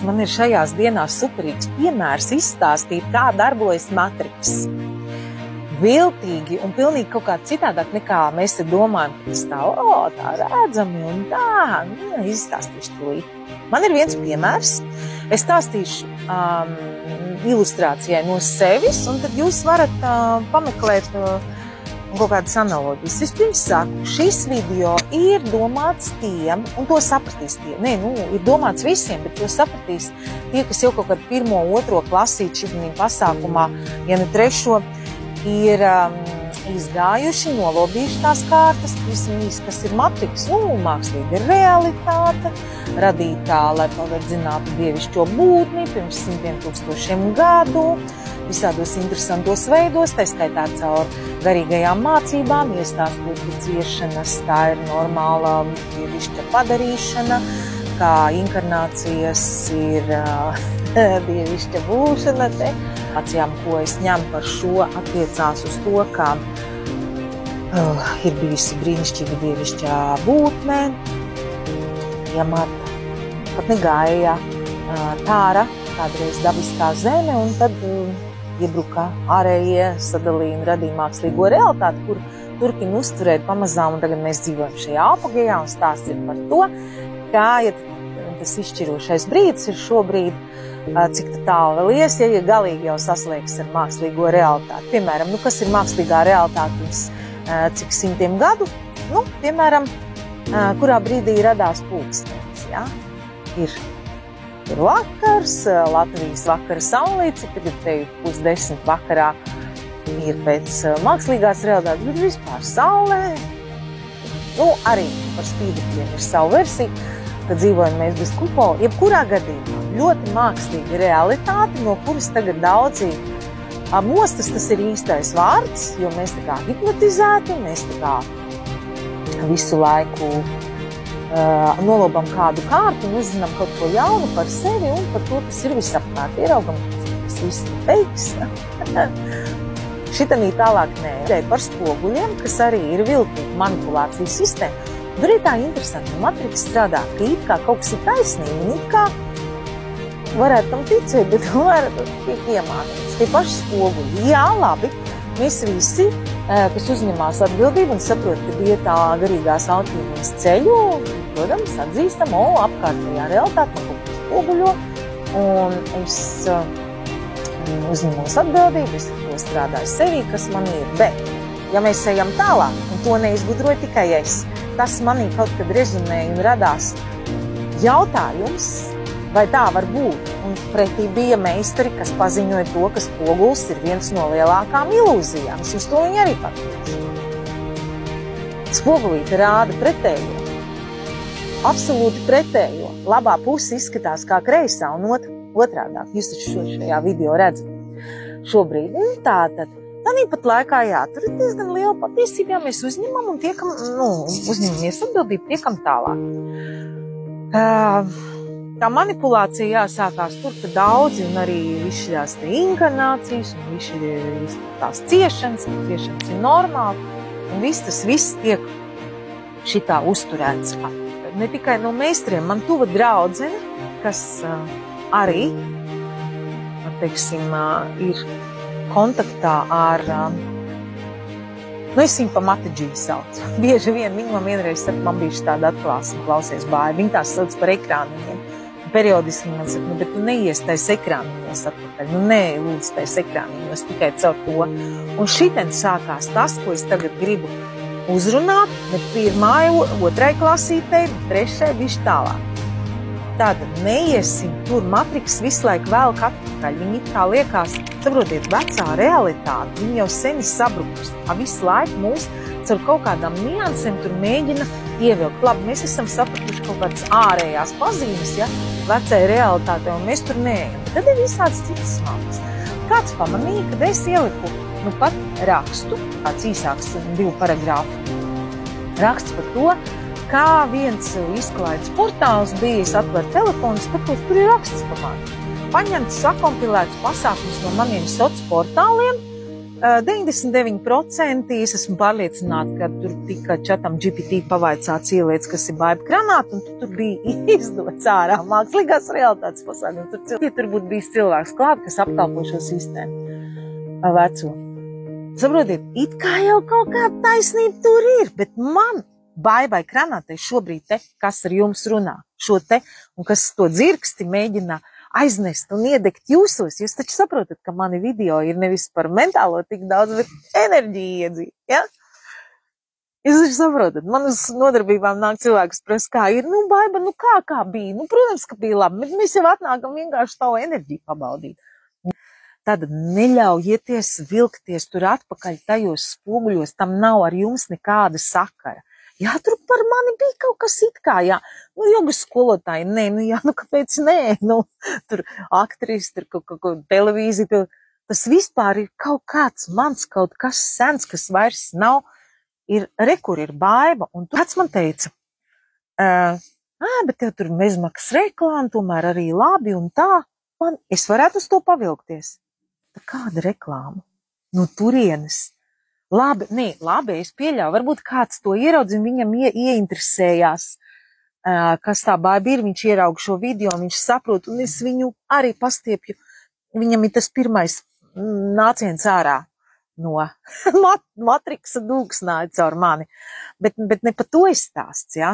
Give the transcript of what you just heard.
Man ir šajās dienās superīgs piemērs izstāstīt, kā darbojas Matrix. Viltīgi un pilnīgi kaut kā citādāk nekā mēs te domājam, ka tas tā redzami un tā, izstāstīšu to. Man ir viens piemērs, es stāstīšu ilustrācijai no sevis, un tad jūs varat pameklēt kaut kādas analoģijas. Vispirms saku, šis video ir domāts tiem, un to sapratīs tie. Ir domāts visiem, bet to sapratīs tie, kas jau kaut kādu 1., 2. klasīt šitiem pasākumā, ja ne 3. ir izgājuši, nolobījuši tās kārtas, visam īsti, kas ir Matrix, mākslīga realitāte, radītā, lai paverdzinātu dievišķo būtni pirms 100,000 gadu, visādos interesantos veidos, tā skaitā caur garīgajām mācībām, iestāstot, ka ciešanas, tā ir normāla dievišķa padarīšana, kā inkarnācijas ir dievišķa būšana te. Mācījām, ko es ņemu par šo, attiecās uz to, ka ir bijusi brīnišķīga dievišķā būtne, ja Marta pat negāja tāra, kādreiz dabiskā zeme, un tad iebruka ārējie sadalīja un radīja mākslīgo realitāti, kur turpina uzturēt pamazām, un tagad mēs dzīvojam šajā apogejā, un stāsts ir par to, kā, ja tas izšķirošais brīdis ir šobrīd, cik tālu vēl ies, ja galīgi jau saslēgs ar mākslīgo realitāti. Piemēram, kas ir mākslīgā realitāte pirms cik 100 gadu? Piemēram, kurā brīdī radās pulkstenis, ja? Ir vakars, Latvijas vakara saulīci, tagad te 9:30 vakarā ir pēc mākslīgās realitātes, bet vispār saulē. Arī par spīdekļiem ir savu versiju, kad dzīvojam mēs bez kupola. Jebkurā gadījumā ļoti mākslīga realitāte, no kuras tagad daudzi mostas, tas ir īstais vārds, jo mēs tā kā hipnotizēti, mēs tā kā visu laiku nolobam kādu kārtu un uzzinām kaut ko jaunu par sevi un par to, kas ir visapkārt. Ieraugam, kas viss ir feiks. Šitanī tālāk nē. Par spoguļiem, kas arī ir viltīga manipulācijas sistēma. Tur ir tā interesanti, ka Matrix strādā, ka it kā kaut kas ir taisnīgi, un it kā varētu tam ticēt, bet varētu tiek iemānīts. Tie paši spoguļi. Jā, labi, mēs visi, kas uzņemās atbildību un saprot, ka iet tā garīgās alķīmijas ceļu, protams, atzīstam, apkārtējā realitāte man kaut kas spoguļo, un es uzņemos atbildību, es to strādāju sevī, kas man ir. Bet, ja mēs ejam tālāk, un to neizgudroju tikai es, tas manī kaut kad rezonēja un radās jautājums, vai tā var būt. Un pretī bija meistari, kas paziņoja to, ka spogulis ir viens no lielākām ilūzijām. Es uz to viņi arī patieši. Spogulīte rāda pretējo. Absolūti pretējo. Labā puse izskatās kā kreisā un otrādāk. Jūs taču šajā video redzat. Šobrīd. Tātad. Tāpat laikā, tur ir diezgan liela patiesība, ja mēs uzņemam un tiekam, uzņemamies atbildību, tiekam tālāk. Tā manipulācija jāsākās tur, ka daudzi un arī visi šīs inkarnācijas un visi tās ciešanas ir normāli, un viss tiek šitā uzturēts. Ne tikai no meistariem, man tuva draudzene, kas arī, teiksim, ir kontaktā ar, es viņu pa Matidžiju saucu. Bieži vien viņa man vienreiz saka, man bija tāda atklāsme, klausies bāja, viņa tās sauc par ekrāniņiem. Periodiski man saka, bet tu neies tais ekrāniņos atpakaļ, nē, lūdzu tais ekrāniņos, tikai caur to. Un šitien sākās tas, ko es tagad gribu uzrunāt, ne 1., 2. klasītei, 3. bišķi tālāk. Tātad neiesim tur, Matrix visu laiku velk atpakaļ, viņi it kā liekas, saprotiet, vecā realitāte, viņi jau seni sabrukus, visu laiku mūs caur kaut kādām niansēm tur mēģina ievilkt. Labi, mēs esam sapratuši kaut kādas ārējās pazīmes, vecai realitātei, un mēs tur neejam. Tad ir visādas citas smalkas. Kāds pamanīja, kad es ieliku, pat rakstu, kāds īsāks 2 paragrāfu, raksts par to, kā viens izklaides portāls bija, es atveru telefonu, skatos, tur ir raksts par mani. Paņemts, sakompilēts pasākums no maniem soc portāliem, 99% es esmu pārliecināta, ka tur tika čatam GPT pavaicāts ieliec, kas ir Baiba Granāta, un tur bija izdots ārā mākslīgās realitātes pasākums. Tur būtu bijis cilvēks klāt, kas apkalpo šo sistēmu veco. Saprotiet, it kā jau kaut kāda taisnība tur ir, bet man Baibai Granātai šobrīd te, kas ar jums runā, šo te, un kas to dzirksti mēģina aiznest un iedegt jūsos. Jūs taču saprotat, ka mani video ir nevis par mentālo tik daudz, bet enerģiju iedzīt, ja? Jūs taču saprotat, man uz nodarbībām nāk cilvēks prasa, kā ir, Baiba, kā bija? Protams, ka bija labi, bet mēs jau atnākam vienkārši tavu enerģiju pabaudīt. Tad neļaujieties vilkties tur atpakaļ tajos spoguļos, tam nav ar jums nekāda sakara. Jā, tur par mani bija kaut kas it kā, jā, jogas skolotāji, kāpēc nē, tur aktris, tur kaut televīzija, tas vispār ir kaut kāds mans, kaut kas sens, kas vairs nav, kur ir Baiba, un kāds man teica, bet tev tur bezmaksas reklāma, tomēr arī labi un tā, es varētu uz to pavilkties. Tā kāda reklāma? No turienes. Labi, es pieļauju, varbūt kāds to ieraudz un viņam ieinteresējās, kas tā Baiba ir, viņš ierauga šo video, viņš saprot, un es viņu arī pastiepju, viņam ir tas pirmais nāciens ārā no matriksa dūksnāja caur mani, bet ne pa to es stāsts, jā.